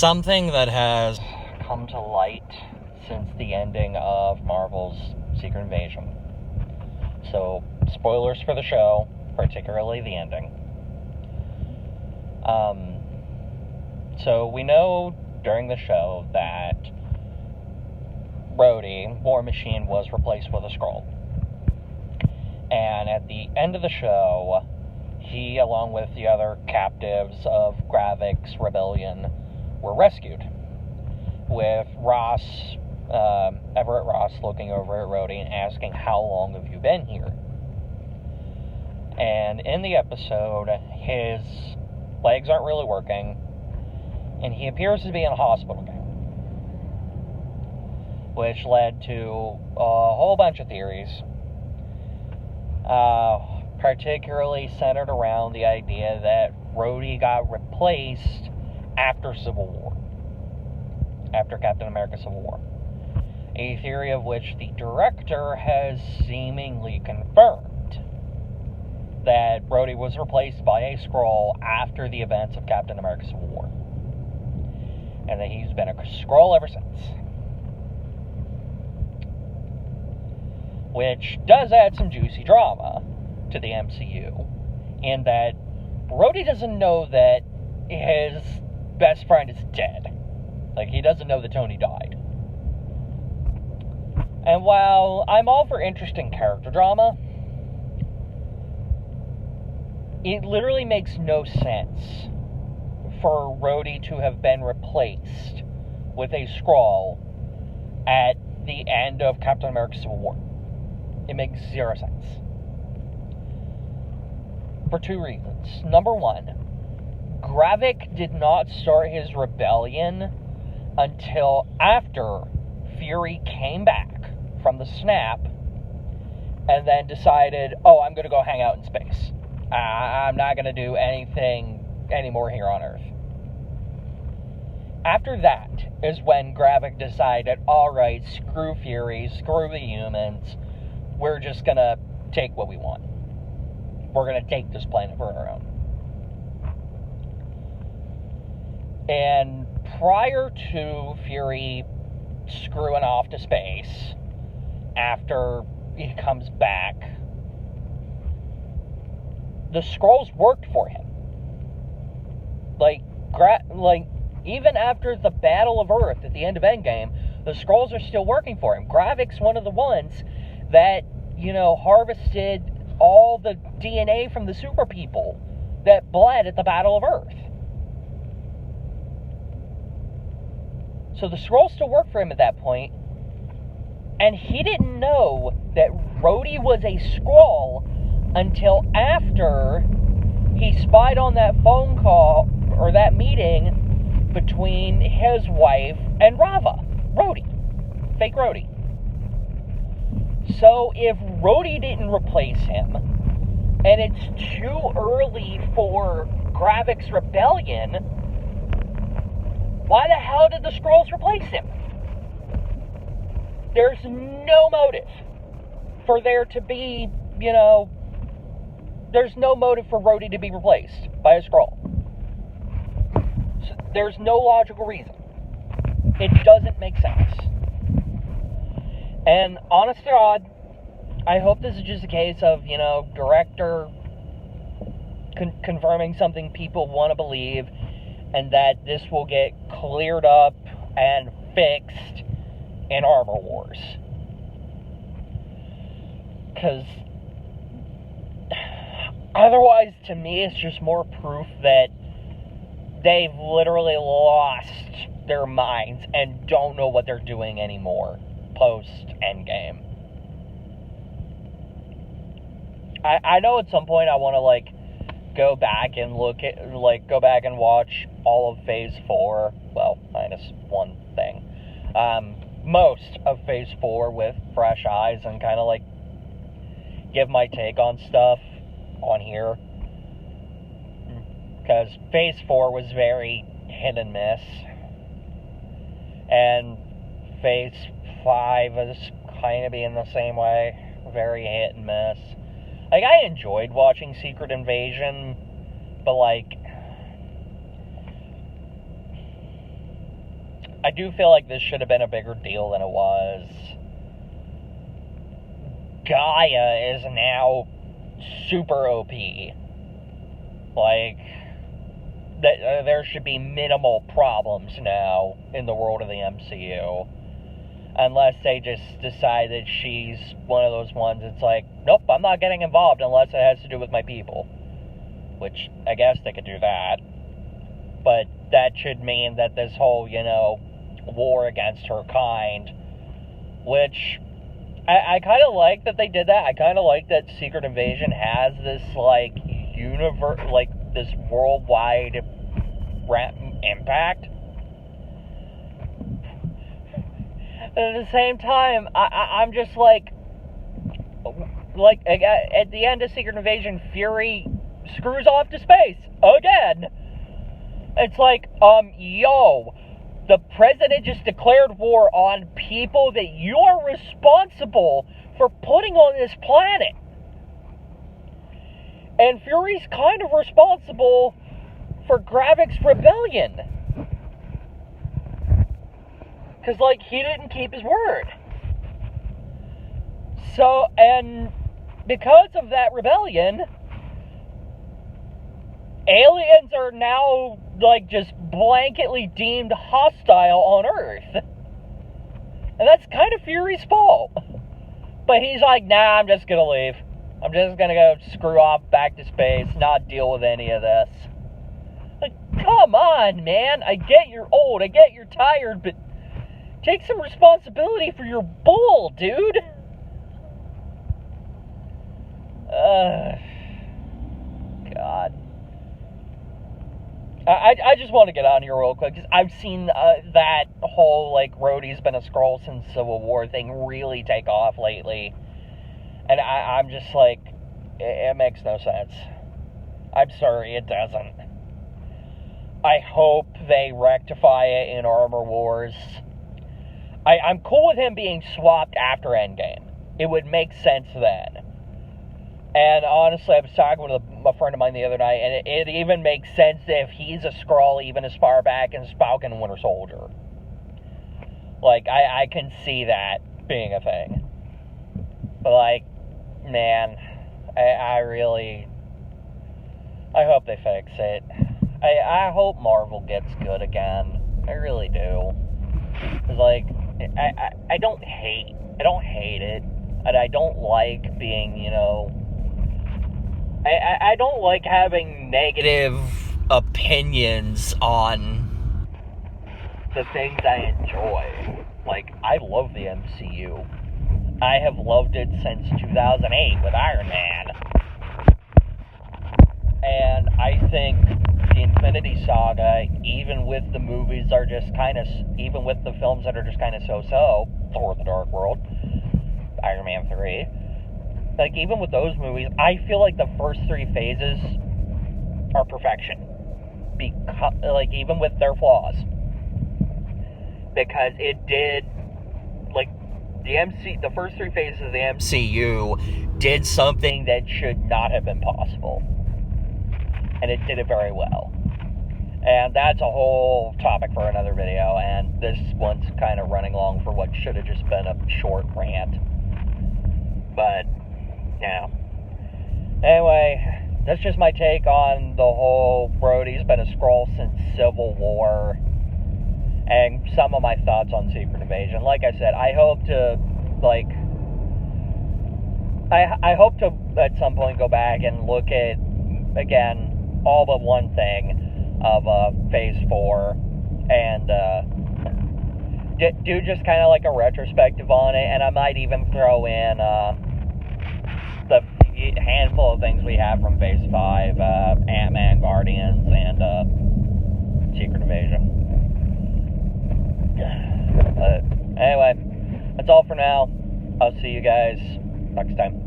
something that has come to light since the ending of Marvel's Secret Invasion. So, spoilers for the show, particularly the ending. So we know during the show that Rhodey, War Machine, was replaced with a Skrull. And at the end of the show, he, along with the other captives of Gravik's rebellion, were rescued. With Everett Ross looking over at Rhodey and asking, "How long have you been here?" And in the episode, his legs aren't really working, and he appears to be in a hospital again, which led to a whole bunch of theories, particularly centered around the idea that Rhodey got replaced after Civil War, after Captain America Civil War. A theory of which the director has seemingly confirmed, that Rhodey was replaced by a Skrull after the events of Captain America Civil War, and that he's been a Skrull ever since. Which does add some juicy drama to the MCU, in that Rhodey doesn't know that his best friend is dead. Like, he doesn't know that Tony died. And while I'm all for interesting character drama, it literally makes no sense for Rhodey to have been replaced with a Skrull at the end of Captain America Civil War. It makes zero sense. For two reasons. Number one, Gravik did not start his rebellion until after Fury came back from the snap and then decided, I'm going to go hang out in space. I'm not going to do anything anymore here on Earth. After that is when Gravik decided, alright, screw Fury, screw the humans, we're just going to take what we want. We're going to take this planet for our own. And prior to Fury screwing off to space, after he comes back, the Skrulls worked for him. Even after the Battle of Earth at the end of Endgame, the Skrulls are still working for him. Gravik's one of the ones that, harvested all the DNA from the super people that bled at the Battle of Earth. So the Skrulls still work for him at that point, and he didn't know that Rhodey was a Skrull until after he spied on that phone call, or that meeting, between his wife and Rhodey. Fake Rhodey. So if Rhodey didn't replace him, and it's too early for Gravik's rebellion, why the hell did the Skrulls replace him? There's no motive for there to be, there's no motive for Rhodey to be replaced by a Skrull. So there's no logical reason. It doesn't make sense. And honest to God, I hope this is just a case of, director confirming something people want to believe, and that this will get cleared up and fixed in Armor Wars. Because otherwise, to me, it's just more proof that they've literally lost their minds and don't know what they're doing anymore post-Endgame. I know at some point I want to, go back and go back and watch all of Phase 4, well, minus one thing, most of Phase 4 with fresh eyes and kind of, give my take on stuff on here. Because Phase 4 was very hit and miss. And Phase 5 is kind of being the same way. Very hit and miss. I enjoyed watching Secret Invasion, but, I do feel like this should have been a bigger deal than it was. Gaia is now super OP. Like, there should be minimal problems now in the world of the MCU. Unless they just decide that she's one of those ones that's like, nope, I'm not getting involved unless it has to do with my people. Which, I guess they could do that. But that should mean that this whole, war against her kind, which I kind of like that they did that. I kind of like that Secret Invasion has this, this worldwide impact. At the same time, I'm just like at the end of Secret Invasion, Fury screws off to space again. It's like, the president just declared war on people that you are responsible for putting on this planet. And Fury's kind of responsible for Gravik's rebellion. Because, he didn't keep his word. So, and because of that rebellion, aliens are now, just blanketly deemed hostile on Earth. And that's kind of Fury's fault. But he's like, nah, I'm just gonna leave. I'm just gonna go screw off back to space, not deal with any of this. Come on, man. I get you're old, I get you're tired, but take some responsibility for your bull, dude. God. I just want to get on here real quick, because I've seen that whole, Rhodey's been a Skrull since Civil War thing really take off lately. And I'm just like, it makes no sense. I'm sorry, it doesn't. I hope they rectify it in Armor Wars. I'm cool with him being swapped after Endgame. It would make sense then. And honestly, I was talking with a friend of mine the other night, and it even makes sense if he's a Skrull even as far back as Falcon and Winter Soldier. I can see that being a thing. But, man, I hope they fix it. I hope Marvel gets good again. I really do. Because, I don't hate it. And I don't like being, I don't like having negative opinions on the things I enjoy. I love the MCU. I have loved it since 2008 with Iron Man. And I think the Infinity Saga, even with the movies are just even with the films that are just kind of so-so, Thor: The Dark World, Iron Man 3, even with those movies, I feel like the first three phases are perfection. Because, even with their flaws. Because it did, the first three phases of the MCU did something that should not have been possible. And it did it very well. And that's a whole topic for another video, and this one's kind of running long for what should have just been a short rant. But, yeah. Anyway, that's just my take on the whole Rhodey's been a Skrull since Civil War, and some of my thoughts on Secret Invasion. Like I said, I hope to, I hope to at some point go back and look at, again, all but one thing of Phase 4, and do just kind of like a retrospective on it, and I might even throw in the handful of things we have from Phase 5, Ant-Man, Guardians, and Secret Invasion. Anyway, that's all for now. I'll see you guys next time.